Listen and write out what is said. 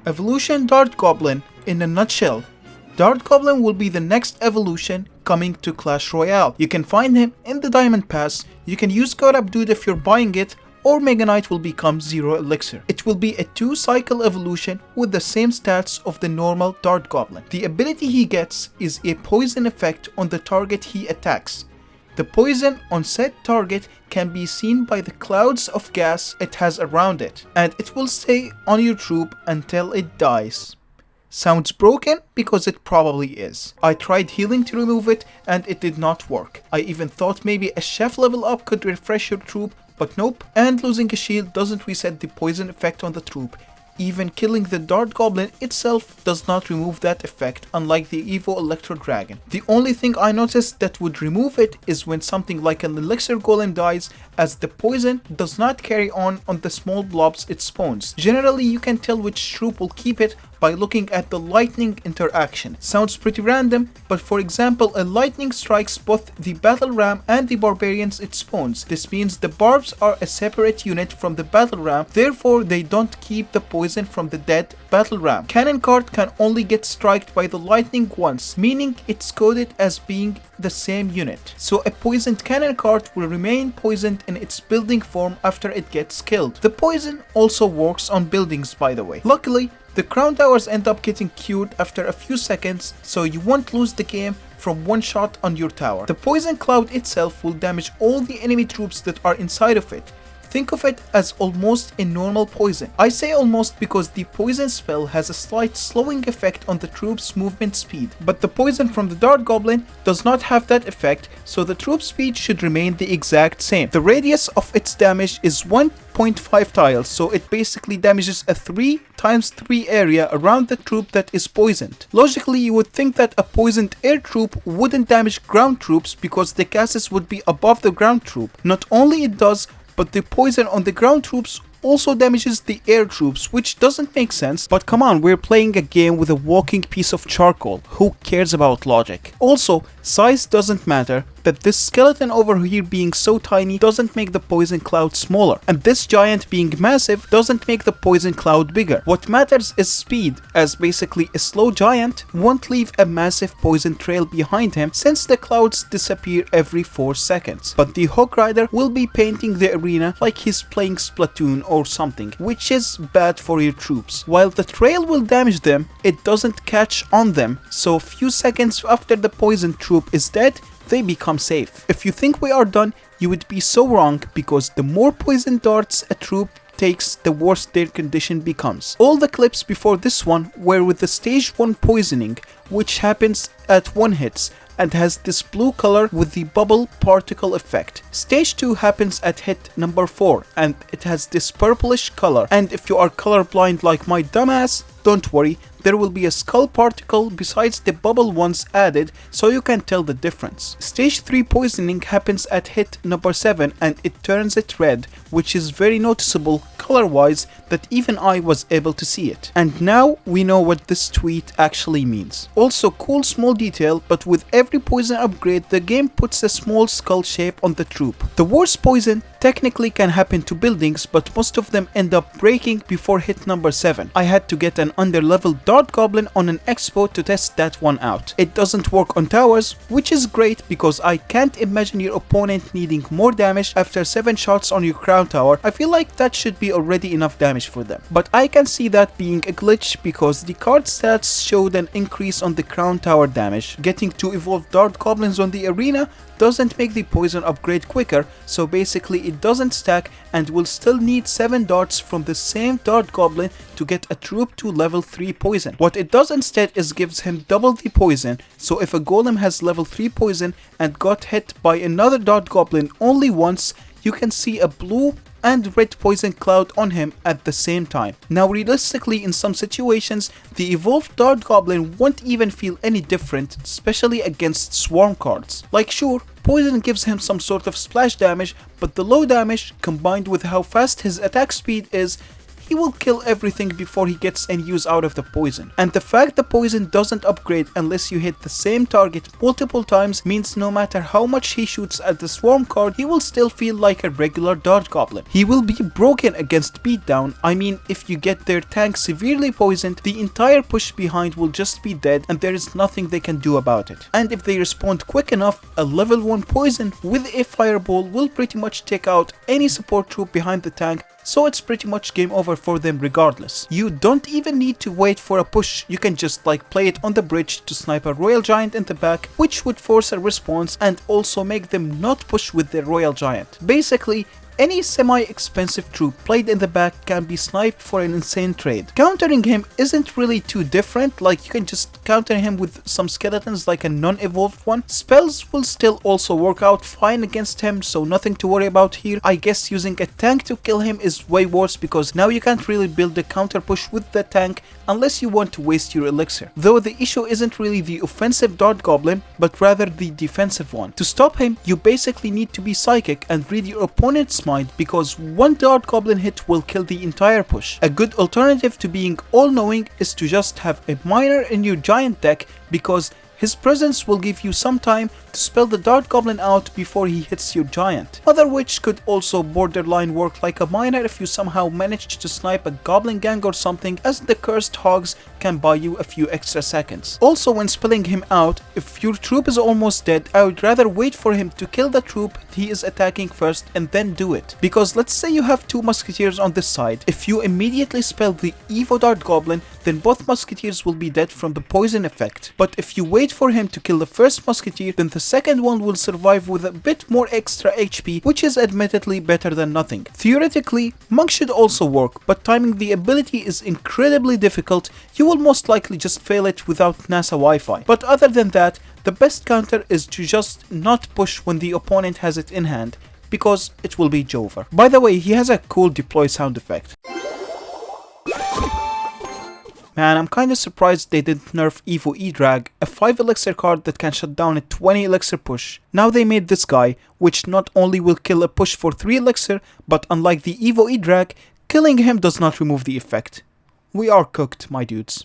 Evolution Dart Goblin in a nutshell. Dart Goblin will be the next evolution coming to Clash Royale. You can find him in the Diamond Pass, you can use code Abdod if you're buying it, or Mega Knight will become 0 elixir. It will be a 2-cycle evolution with the same stats of the normal Dart Goblin. The ability he gets is a poison effect on the target he attacks. The poison on said target can be seen by the clouds of gas it has around it, and it will stay on your troop until it dies. Sounds broken because it probably is. I tried healing to remove it and it did not work. I even thought maybe a chef level up could refresh your troop, but nope. And losing a shield doesn't reset the poison effect on the troop. Even killing the Dart Goblin itself does not remove that effect, unlike the Evo Electro Dragon. The only thing I noticed that would remove it is when something like an Elixir Golem dies, as the poison does not carry on the small blobs it spawns. Generally, you can tell which troop will keep it by looking at the lightning interaction. Sounds pretty random, but for example, a lightning strikes both the battle ram and the barbarians it spawns. This means the barbs are a separate unit from the battle ram, therefore they don't keep the poison from the dead battle ram. Cannon cart can only get striked by the lightning once, meaning it's coded as being the same unit. So a poisoned cannon cart will remain poisoned in its building form after it gets killed. The poison also works on buildings, by the way. Luckily, the crown towers end up getting cured after a few seconds, so you won't lose the game from one shot on your tower. The poison cloud itself will damage all the enemy troops that are inside of it. Think of it as almost a normal poison. I say almost because the poison spell has a slight slowing effect on the troops' movement speed, but the poison from the Dart Goblin does not have that effect, so the troop speed should remain the exact same. The radius of its damage is 1.5 tiles, so it basically damages a 3x3 area around the troop that is poisoned. Logically, you would think that a poisoned air troop wouldn't damage ground troops because the gases would be above the ground troop. Not only it does, but the poison on the ground troops also damages the air troops, which doesn't make sense, but come on, we're playing a game with a walking piece of charcoal. Who cares about logic? Also, size doesn't matter. That this skeleton over here being so tiny doesn't make the poison cloud smaller, and this giant being massive doesn't make the poison cloud bigger. What matters is speed, as basically a slow giant won't leave a massive poison trail behind him since the clouds disappear every 4 seconds. But the Hog Rider will be painting the arena like he's playing Splatoon or something, which is bad for your troops. While the trail will damage them, it doesn't catch on them, so few seconds after the poison troop is dead, they become safe. If you think we are done, you would be so wrong, because the more poison darts a troop takes, the worse their condition becomes. All the clips before this one were with the stage 1 poisoning, which happens at 1 hits and has this blue color with the bubble particle effect. Stage 2 happens at hit number 4 and it has this purplish color, and if you are colorblind like my dumbass, don't worry, there will be a skull particle besides the bubble ones added, so you can tell the difference. Stage 3 poisoning happens at hit number 7 and it turns it red, which is very noticeable color wise that even I was able to see it. And now we know what this tweet actually means. Also, cool small detail, but with every poison upgrade the game puts a small skull shape on the troop. The worst poison technically can happen to buildings, but most of them end up breaking before hit number 7. I had to get an underleveled Dart Goblin on an expo to test that one out. It doesn't work on towers, which is great because I can't imagine your opponent needing more damage after 7 shots on your crown tower. I feel like that should be already enough damage for them. But I can see that being a glitch because the card stats showed an increase on the crown tower damage. Getting 2 evolved Dart Goblins on the arena doesn't make the poison upgrade quicker, so basically it doesn't stack and will still need 7 darts from the same Dart Goblin to get a troop to level 3 poison. What it does instead is gives him double the poison, so if a golem has level 3 poison and got hit by another Dart Goblin only once, you can see a blue and red poison cloud on him at the same time. Now realistically, in some situations, the evolved Dart Goblin won't even feel any different, especially against swarm cards. Like sure, poison gives him some sort of splash damage, but the low damage combined with how fast his attack speed is, he will kill everything before he gets any use out of the poison. And the fact the poison doesn't upgrade unless you hit the same target multiple times means no matter how much he shoots at the swarm card, he will still feel like a regular dart goblin. He will be broken against beatdown. I mean, if you get their tank severely poisoned, the entire push behind will just be dead and there is nothing they can do about it. And if they respond quick enough, a level 1 poison with a fireball will pretty much take out any support troop behind the tank, so it's pretty much game over for them regardless. You don't even need to wait for a push, you can just like play it on the bridge to snipe a Royal Giant in the back, which would force a response and also make them not push with their Royal Giant. Basically, any semi-expensive troop played in the back can be sniped for an insane trade. Countering him isn't really too different, like you can just counter him with some skeletons like a non-evolved one. Spells will still also work out fine against him, so nothing to worry about here. I guess using a tank to kill him is way worse because now you can't really build a counter push with the tank unless you want to waste your elixir. Though the issue isn't really the offensive Dart Goblin, but rather the defensive one. To stop him, you basically need to be psychic and read your opponent's mind because one Dart Goblin hit will kill the entire push. A good alternative to being all-knowing is to just have a miner in your giant deck because his presence will give you some time to spell the Dart Goblin out before he hits your giant. Other which could also borderline work like a miner if you somehow manage to snipe a goblin gang or something, as the cursed hogs can buy you a few extra seconds. Also, when spelling him out, if your troop is almost dead, I would rather wait for him to kill the troop he is attacking first and then do it. Because let's say you have 2 musketeers on this side, if you immediately spell the Evo Dart Goblin, then both musketeers will be dead from the poison effect. But if you wait for him to kill the first musketeer, then the second one will survive with a bit more extra HP, which is admittedly better than nothing. Theoretically, Monk should also work, but timing the ability is incredibly difficult. You will most likely just fail it without NASA Wi-Fi. But other than that, the best counter is to just not push when the opponent has it in hand, because it will be Jover. By the way, he has a cool deploy sound effect. Man, I'm kinda surprised they didn't nerf Evo E-Drag, a 5 elixir card that can shut down a 20 elixir push. Now they made this guy, which not only will kill a push for 3 elixir, but unlike the Evo E-Drag, killing him does not remove the effect. We are cooked, my dudes.